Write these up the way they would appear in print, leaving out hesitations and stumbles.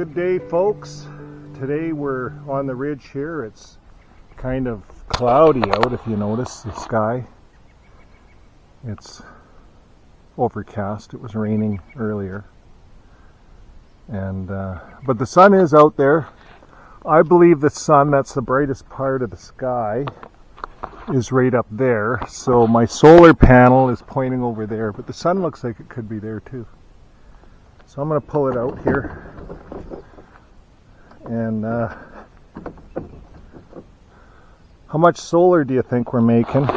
Good day, folks. Today we're on the ridge here. It's kind of cloudy out, if you notice the sky. It's overcast. It was raining earlier. But the sun is out there. I believe the sun, that's the brightest part of the sky, is right up there. So my solar panel is pointing over there, but the sun looks like it could be there too. So I'm going to pull it out here. And how much solar do you think we're making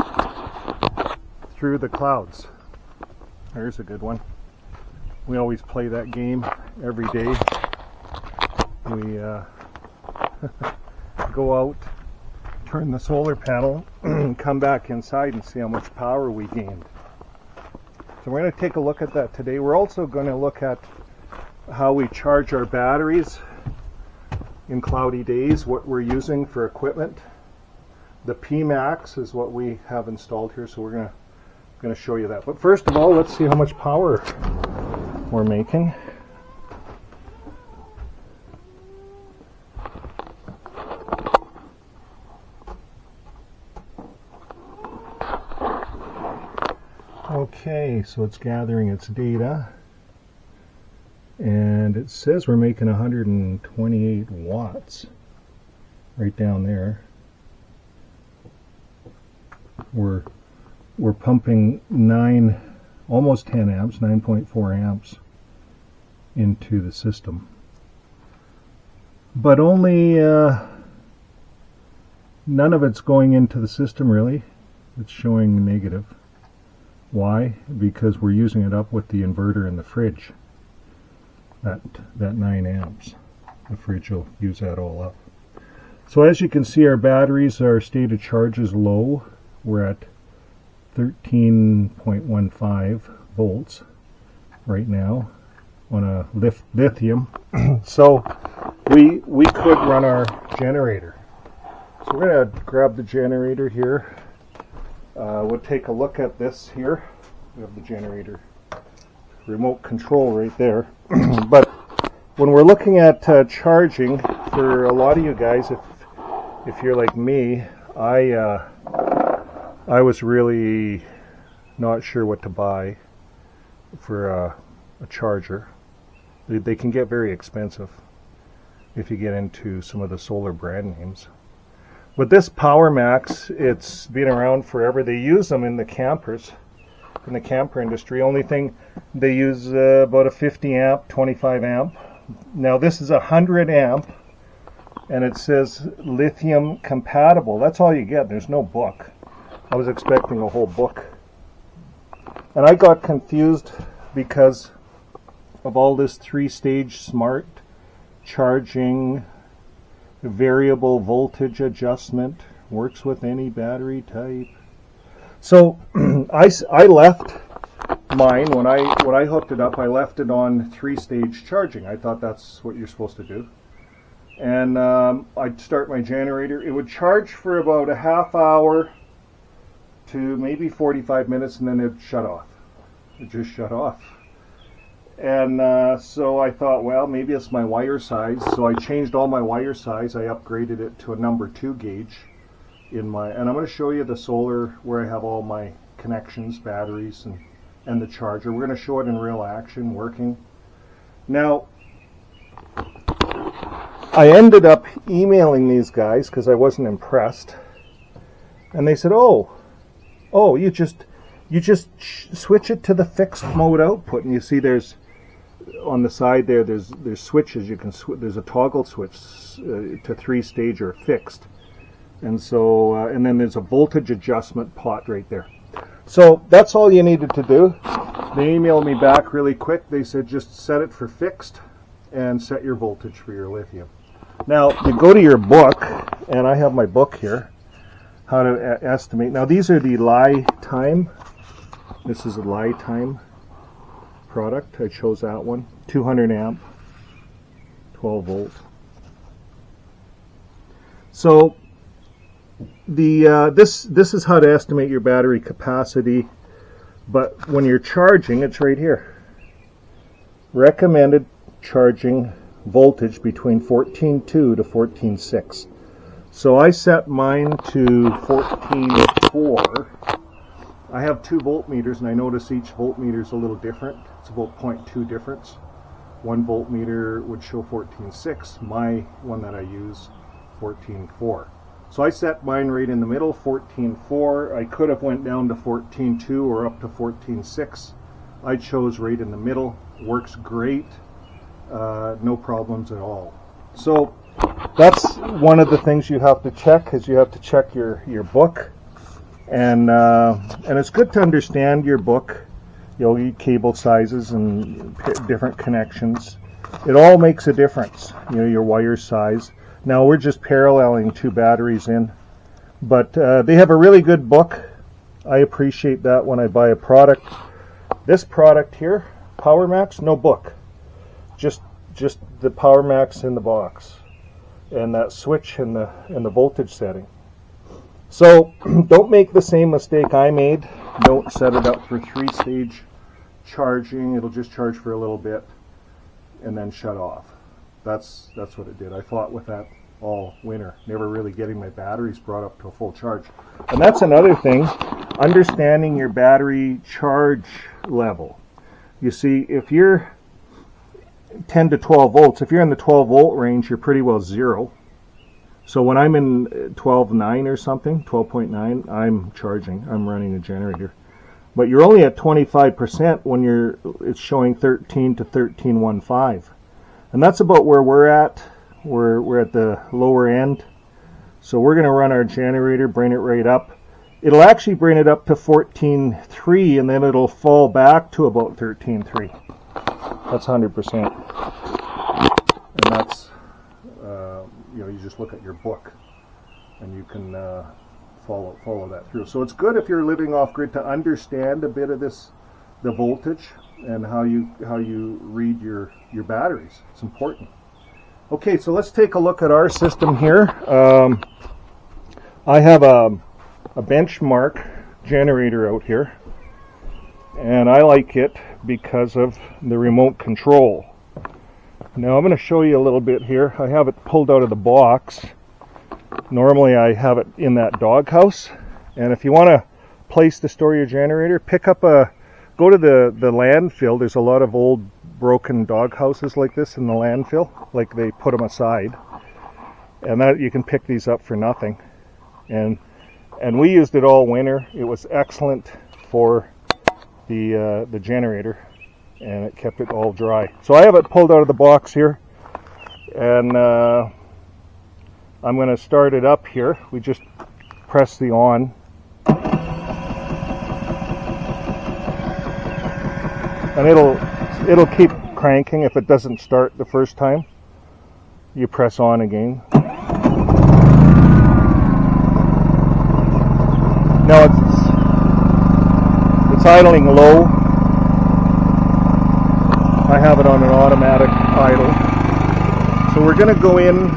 through the clouds? There's a good one. We always play that game every day. We go out, turn the solar panel, come back inside and see how much power we gained. So we're going to take a look at that today. We're also going to look at how we charge our batteries in cloudy days, what we're using for equipment. The PowerMax is what we have installed here, so we're going to show you that. But first of all, let's see how much power we're making. Okay, so it's gathering its data, and it says we're making 128 watts right down there. We're pumping almost 10 amps, 9.4 amps into the system, but only none of it's going into the system really. It's showing negative. Why? Because we're using it up with the inverter in the fridge. That 9 amps. The fridge will use that all up. So as you can see, our batteries, our state of charge is low. We're at 13.15 volts right now on a lithium. So we could run our generator. So we're going to grab the generator here. We'll take a look at this here. We have the generator remote control right there. But when we're looking at charging, for a lot of you guys, if you're like me, I was really not sure what to buy for a charger. They can get very expensive if you get into some of the solar brand names. But this PowerMax, it's been around forever. They use them in the campers, in the camper industry. Only thing, they use about a 50 amp, 25 amp. Now this is 100 amp, and it says lithium compatible. That's all you get. There's no book. I was expecting a whole book. And I got confused because of all this 3-stage smart charging, variable voltage adjustment, works with any battery type. So I left mine when I hooked it up. I left it on 3-stage charging. I thought that's what you're supposed to do. And I'd start my generator. It would charge for about a half hour to maybe 45 minutes, and then it'd shut off. It just shut off. And so I thought, well, maybe it's my wire size. So I changed all my wire size. I upgraded it to a number 2 gauge and I'm going to show you the solar where I have all my connections, batteries, and the charger. We're going to show it in real action, working. Now, I ended up emailing these guys because I wasn't impressed, and they said, oh, you just switch it to the fixed mode output, and you see there's on the side there's switches. You can there's a toggle switch to 3-stage or fixed, and so and then there's a voltage adjustment pot right there. So that's all you needed to do. They emailed me back really quick. They said just set it for fixed and set your voltage for your lithium. Now you go to your book, and I have my book here, how to estimate. Now these are the LiFePO₄. This is a LiFePO₄ product. I chose that one. 200 amp, 12 volt. So this is how to estimate your battery capacity, but when you're charging, it's right here. Recommended charging voltage between 14.2 to 14.6. So I set mine to 14.4. I have 2 voltmeters, and I notice each voltmeter is a little different. It's about 0.2 difference. 1 voltmeter would show 14.6. My one that I use, 14.4. So I set mine right in the middle, 14.4. I could have went down to 14.2 or up to 14.6. I chose right in the middle. Works great. No problems at all. So that's one of the things you have to check, is you have to check your book. And it's good to understand your book, your cable sizes and different connections. It all makes a difference, your wire size. Now we're just paralleling 2 batteries in, but they have a really good book. I appreciate that when I buy a product. This product here, PowerMax, no book, just the PowerMax in the box, and that switch and the voltage setting. So don't make the same mistake I made. Don't set it up for 3-stage charging. It'll just charge for a little bit and then shut off. That's what it did. I fought with that all winter, never really getting my batteries brought up to a full charge. And that's another thing, understanding your battery charge level. You see, if you're 10 to 12 volts, if you're in the 12 volt range, you're pretty well zero. So when I'm in 12.9 or something, 12.9, I'm charging, I'm running a generator. But you're only at 25% when it's showing 13 to 13.15. And that's about where we're at. We're at the lower end. So we're going to run our generator, bring it right up. It'll actually bring it up to 14.3, and then it'll fall back to about 13.3. That's 100%. And that's, you just look at your book, and you can follow that through. So it's good if you're living off grid to understand a bit of the voltage and how you read your batteries. It's important. Okay, so let's take a look at our system here. I have a benchmark generator out here, and I like it because of the remote control. Now I'm going to show you a little bit here. I have it pulled out of the box. Normally I have it in that doghouse, and if you want a place to store your generator, go to the landfill. There's a lot of old broken dog houses like this in the landfill, like they put them aside, and that you can pick these up for nothing. And we used it all winter. It was excellent for the generator, and it kept it all dry. So I have it pulled out of the box here, and I'm going to start it up here. We just press the on, and it'll keep cranking. If it doesn't start the first time, you press on again. Now it's idling low. I have it on an automatic idle. So we're going to go in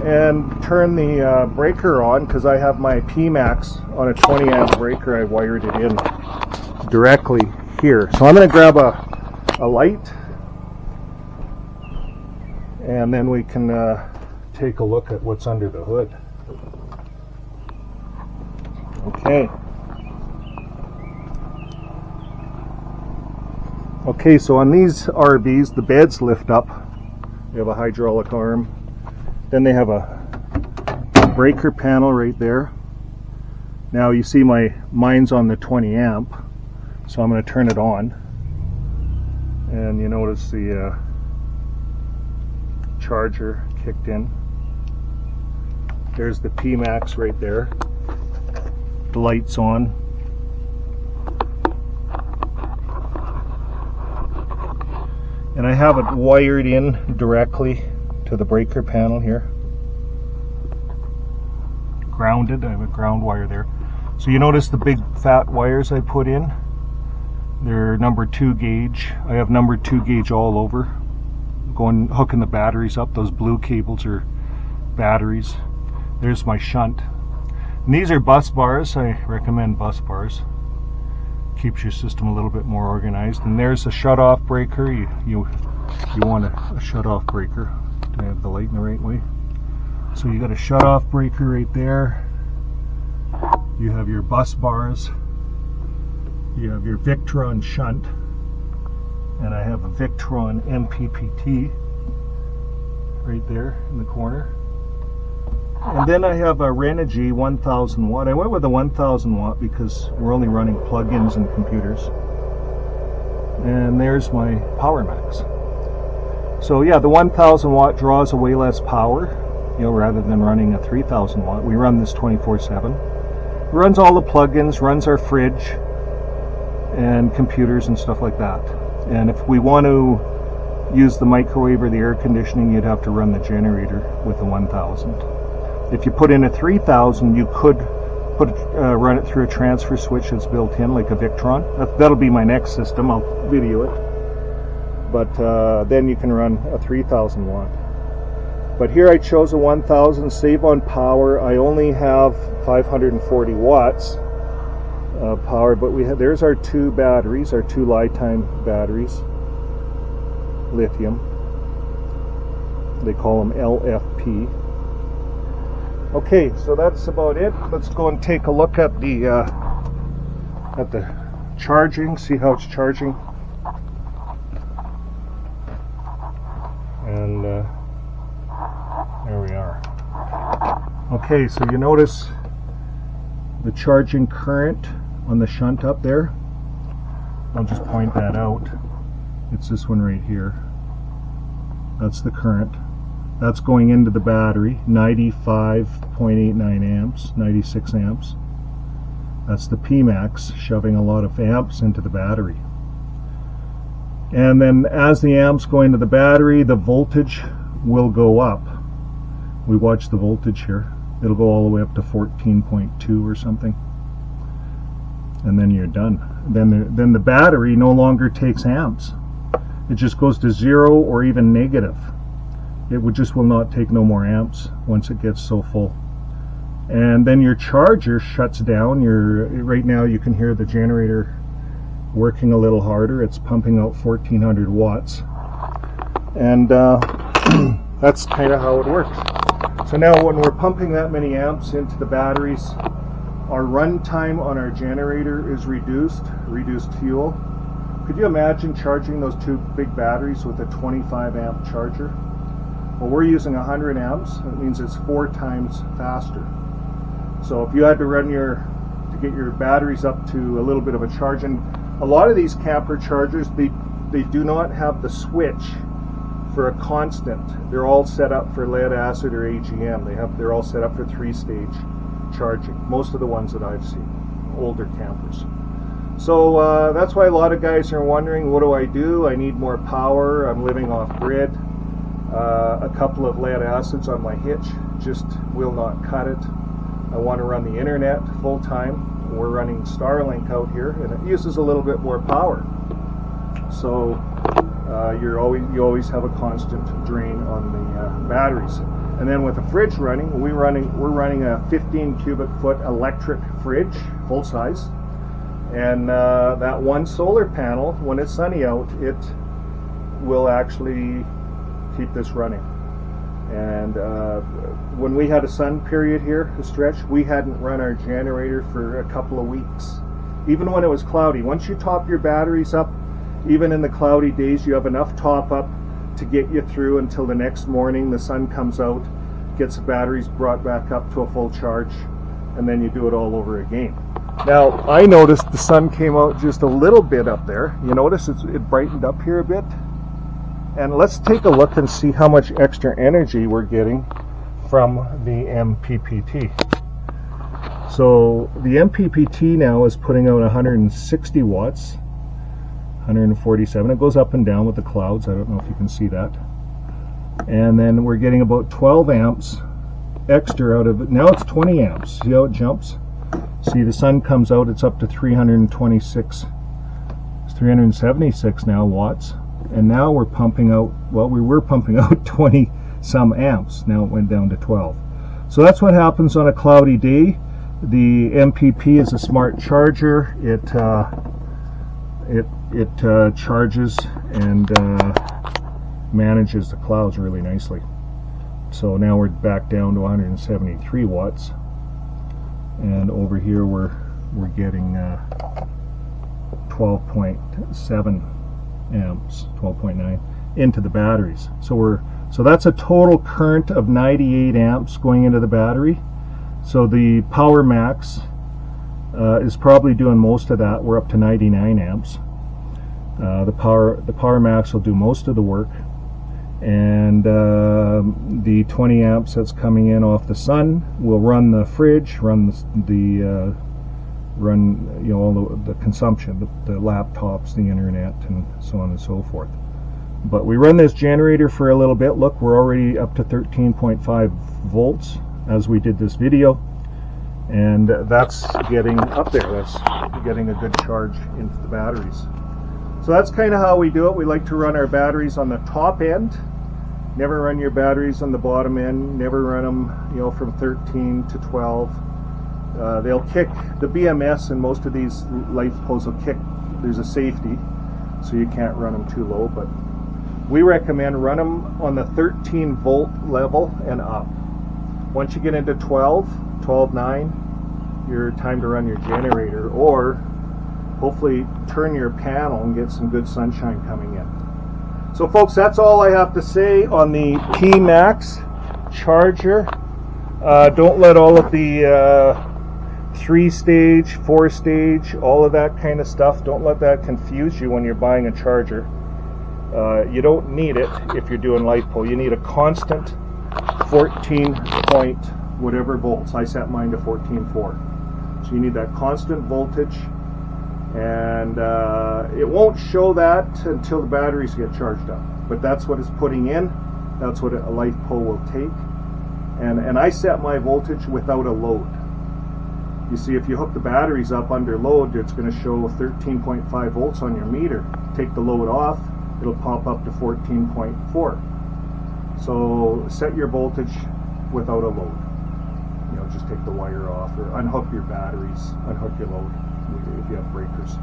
and turn the breaker on, because I have my PowerMax on a 20 amp breaker. I wired it in directly here. So I'm going to grab a light, and then we can take a look at what's under the hood. Okay, so on these RVs, the beds lift up. They have a hydraulic arm. Then they have a breaker panel right there. Now you see mine's on the 20 amp, so I'm going to turn it on. And you notice the charger kicked in. There's the PowerMax right there. The light's on. And I have it wired in directly to the breaker panel here. Grounded. I have a ground wire there. So you notice the big fat wires I put in? They're number 2 gauge. I have number 2 gauge all over. Hooking the batteries up. Those blue cables are batteries. There's my shunt. And these are bus bars. I recommend bus bars. Keeps your system a little bit more organized. And there's a shut-off breaker. You you want a shut-off breaker. Do I have the light in the right way? So you got a shut-off breaker right there. You have your bus bars. You have your Victron shunt. And I have a Victron MPPT right there in the corner. And then I have a Renogy 1000 watt. I went with the 1000 watt because we're only running plugins and computers. And there's my PowerMax. So yeah, the 1000 watt draws way less power, you know, rather than running a 3000 watt. We run this 24/7. It runs all the plugins, runs our fridge and computers and stuff like that. And if we want to use the microwave or the air conditioning, you'd have to run the generator with the 1000. If you put in a 3000, you could run it through a transfer switch that's built in, like a Victron. That'll be my next system. I'll video it. But then you can run a 3000 watt. But here I chose a 1000, save on power. I only have 540 watts power, but there's our two batteries, our two Lithium batteries, lithium. They call them LiFePO₄. Okay, so that's about it. Let's go and take a look at the charging, see how it's charging. And there we are. Okay, so you notice the charging current on the shunt up there. I'll just point that out. It's this one right here. That's the current. That's going into the battery, 95.89 amps, 96 amps. That's the PMax, shoving a lot of amps into the battery. And then as the amps go into the battery, the voltage will go up. We watch the voltage here. It'll go all the way up to 14.2 or something. And then you're done. Then the battery no longer takes amps. It just goes to 0 or even negative. It will not take no more amps once it gets so full. And then your charger shuts down. Right now you can hear the generator working a little harder. It's pumping out 1400 watts. And that's kind of how it works. So now when we're pumping that many amps into the batteries, our run time on our generator is reduced fuel. Could you imagine charging those two big batteries with a 25 amp charger? Well, we're using 100 amps. That means it's 4 times faster. So if you had to get your batteries up to a little bit of a charge, and a lot of these camper chargers, they do not have the switch for a constant. They're all set up for lead acid or AGM. They're all set up for 3-stage charging. Most of the ones that I've seen, older campers. So that's why a lot of guys are wondering, what do? I need more power. I'm living off grid. A couple of lead acids on my hitch just will not cut it. I want to run the internet full time. We're running Starlink out here, and it uses a little bit more power. So you always have a constant drain on the batteries. And then with the fridge running, we're running a 15 cubic foot electric fridge, full size. And that one solar panel, when it's sunny out, it will actually keep this running. And when we had a sun period here, a stretch, we hadn't run our generator for a couple of weeks. Even when it was cloudy. Once you top your batteries up, even in the cloudy days, you have enough top up to get you through until the next morning. The sun comes out, gets the batteries brought back up to a full charge, and then you do it all over again. Now, I noticed the sun came out just a little bit up there. You notice it brightened up here a bit? And let's take a look and see how much extra energy we're getting from the MPPT. So the MPPT now is putting out 160 watts, 147. It goes up and down with the clouds. I don't know if you can see that. And then we're getting about 12 amps extra out of it. Now it's 20 amps. See how it jumps? See, the sun comes out, it's up to 326. It's 376 now watts. And now we're pumping out, well, we were pumping out 20 some amps. Now it went down to 12. So that's what happens on a cloudy day. The MPP is a smart charger. It charges and manages the clouds really nicely. So now we're back down to 173 watts, and over here we're getting 12.7 amps, 12.9 into the batteries. So that's a total current of 98 amps going into the battery. So the PowerMax is probably doing most of that. We're up to 99 amps. The PowerMax will do most of the work, and the 20 amps that's coming in off the sun will run the fridge, run all the consumption, the laptops, the internet, and so on and so forth. But we run this generator for a little bit. Look, we're already up to 13.5 volts as we did this video, and that's getting up there. That's getting a good charge into the batteries. So that's kind of how we do it. We like to run our batteries on the top end. Never run your batteries on the bottom end. Never run them, from 13 to 12. They'll kick the BMS, and most of these LiFePOs will kick. There's a safety, so you can't run them too low. But we recommend run them on the 13 volt level and up. Once you get into 12.9, you're time to run your generator, or hopefully turn your panel and get some good sunshine coming in. So folks, that's all I have to say on the PowerMax charger. Don't let all of the 3-stage, 4-stage, all of that kind of stuff, don't let that confuse you when you're buying a charger. You don't need it if you're doing LiFePO. You need a constant 14 point whatever volts. I set mine to 14.4. So you need that constant voltage, and it won't show that until the batteries get charged up. But that's what it's putting in. That's what a LiFePO will take. And I set my voltage without a load. You see, if you hook the batteries up under load, it's going to show 13.5 volts on your meter. Take the load off, it'll pop up to 14.4. So set your voltage without a load. Just take the wire off, or unhook your batteries, unhook your load if you have breakers.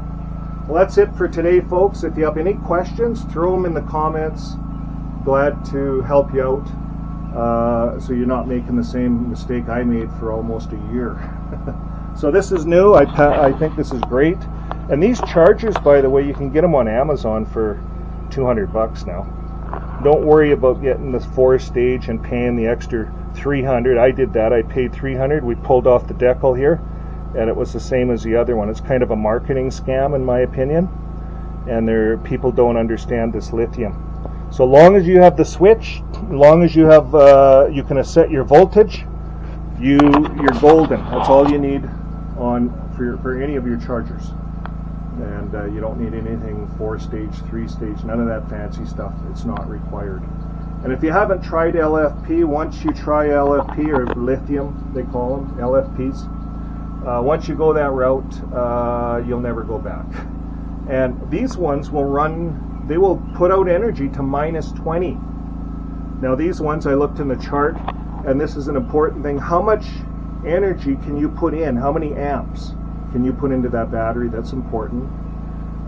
Well, that's it for today, folks. If you have any questions, throw them in the comments. Glad to help you out, so you're not making the same mistake I made for almost a year. So this is new. I think this is great. And these chargers, by the way, you can get them on Amazon for $200 now. Don't worry about getting this 4-stage and paying the extra $300. I did that. I paid $300. We pulled off the decal here, and it was the same as the other one. It's kind of a marketing scam, in my opinion, and people don't understand this lithium. So long as you have the switch, long as you have you can set your voltage, you're golden. That's all you need for any of your chargers. And you don't need anything 4-stage, 3-stage, none of that fancy stuff. It's not required. And if you haven't tried LFP, once you try LFP, or lithium, they call them, LFPs, once you go that route, you'll never go back. And these ones will they will put out energy to -20. Now these ones, I looked in the chart, and this is an important thing. How much energy can you put in? How many amps can you put into that battery? That's important.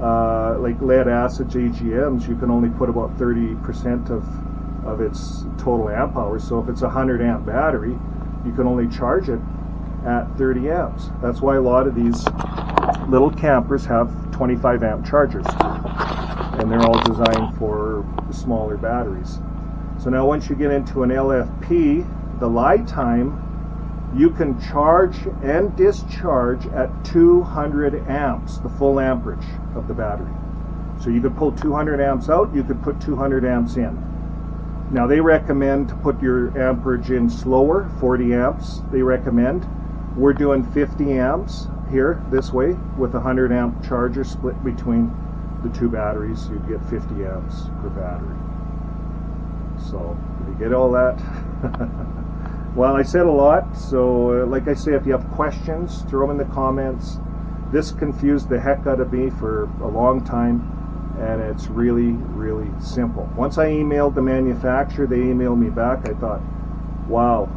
Like lead acids, AGMs, you can only put about 30% of its total amp hours. So if it's a 100 amp battery, you can only charge it at 30 amps. That's why a lot of these little campers have 25 amp chargers, and they're all designed for smaller batteries. So now once you get into an LFP, the lifetime, you can charge and discharge at 200 amps, the full amperage of the battery. So you could pull 200 amps out, you could put 200 amps in. Now they recommend to put your amperage in slower, 40 amps they recommend. We're doing 50 amps here, this way, with a 100 amp charger split between the two batteries. You'd get 50 amps per battery. So, did you get all that? Well, I said a lot, so like I say, if you have questions, throw them in the comments. This confused the heck out of me for a long time, and it's really, really simple. Once I emailed the manufacturer, they emailed me back. I thought, wow,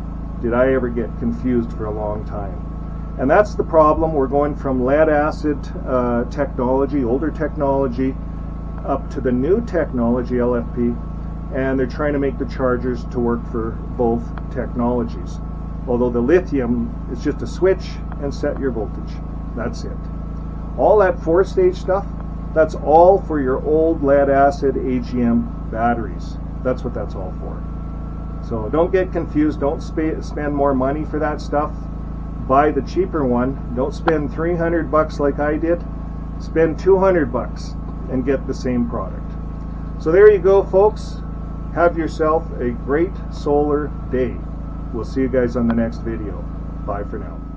did I ever get confused for a long time? And that's the problem. We're going from lead acid technology, older technology, up to the new technology, LFP, and they're trying to make the chargers to work for both technologies. Although the lithium is just a switch and set your voltage. That's it. All that 4-stage stuff, that's all for your old lead acid AGM batteries. That's what that's all for. So don't get confused. Don't spend more money for that stuff. Buy the cheaper one. Don't spend $300 like I did. Spend $200 and get the same product. So there you go, folks. Have yourself a great solar day. We'll see you guys on the next video. Bye for now.